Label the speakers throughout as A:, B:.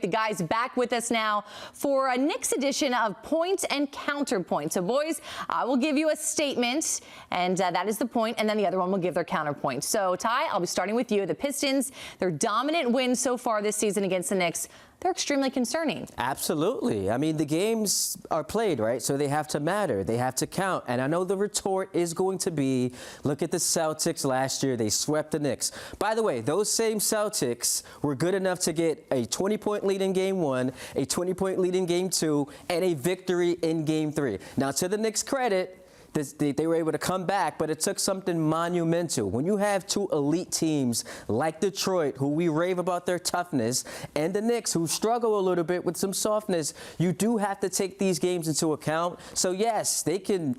A: The guys back with us now for a Knicks edition of Point and Counterpoint. So, boys, I will give you a statement, and that is the point, and then the other one will give their counterpoint. So, Ty, I'll be starting with you. The Pistons, their dominant win so far this season against the Knicks, they're extremely concerning.
B: Absolutely. I mean, the games are played, right? So they have to matter. They have to count. And I know the retort is going to be, look at the Celtics last year. They swept the Knicks. By the way, those same Celtics were good enough to get a 20-point lead in Game 1, a 20-point lead in Game 2, and a victory in Game 3. Now, to the Knicks' credit, they were able to come back, but it took something monumental. When you have two elite teams like Detroit, who we rave about their toughness, and the Knicks, who struggle a little bit with some softness, you do have to take these games into account. So, yes, they can,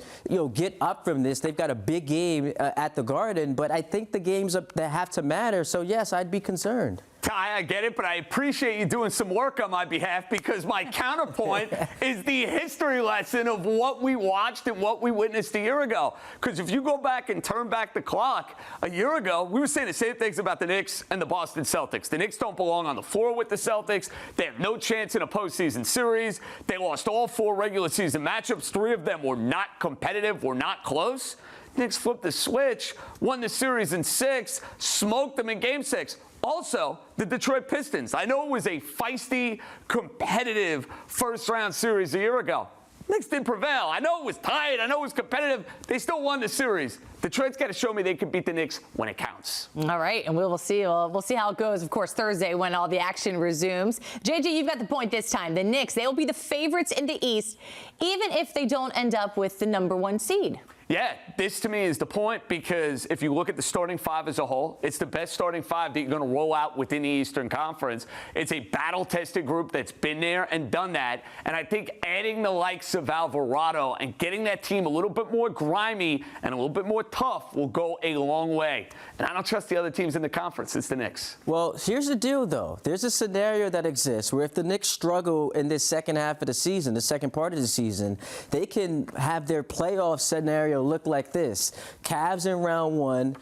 B: get up from this. They've got a big game at the Garden, but I think the games that have to matter. So, yes, I'd be concerned.
C: Ty, I get it, but I appreciate you doing some work on my behalf because my counterpoint is the history lesson of what we watched and what we witnessed a year ago. Because if you go back and turn back the clock, a year ago, we were saying the same things about the Knicks and the Boston Celtics. The Knicks don't belong on the floor with the Celtics. They have no chance in a postseason series. They lost all 4 regular season matchups. 3 of them were not competitive, were not close. Knicks flipped the switch, won the series in 6, smoked them in Game 6. Also, the Detroit Pistons. I know it was a feisty, competitive first-round series a year ago. Knicks didn't prevail. I know it was tight. I know it was competitive. They still won the series. Detroit's got to show me they can beat the Knicks when it counts.
A: All right, and we'll see. We'll see how it goes, of course, Thursday when all the action resumes. JJ, you've got the point this time. The Knicks, they'll be the favorites in the East, even if they don't end up with the #1 seed.
C: Yeah, this to me is the point because if you look at the starting 5 as a whole, it's the best starting 5 that you're going to roll out within the Eastern Conference. It's a battle-tested group that's been there and done that. And I think adding the likes of Alvarado and getting that team a little bit more grimy and a little bit more tough will go a long way. And I don't trust the other teams in the conference. It's the Knicks.
B: Well, here's the deal, though. There's a scenario that exists where if the Knicks struggle in this second half of the season, the second part of the season, they can have their playoff scenario look like this. Cavs in round 1,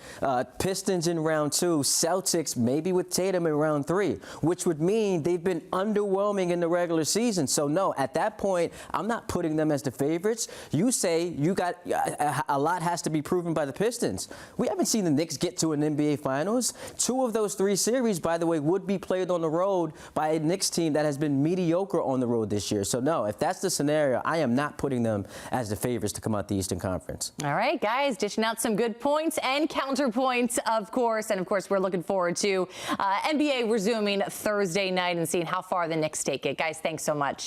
B: Pistons in round 2, Celtics maybe with Tatum in round 3, which would mean they've been underwhelming in the regular season. So, no, at that point, I'm not putting them as the favorites. You say you got a lot has to be proven by the Pistons. We haven't seen the Knicks get to an NBA Finals. 2 of those 3 series, by the way, would be played on the road by a Knicks team that has been mediocre on the road this year. So, no, if that's the scenario, I am not putting them as the favorites to come out the Eastern Conference.
A: All right, guys, dishing out some good points and counterpoints, of course. And, of course, we're looking forward to NBA resuming Thursday night and seeing how far the Knicks take it. Guys, thanks so much.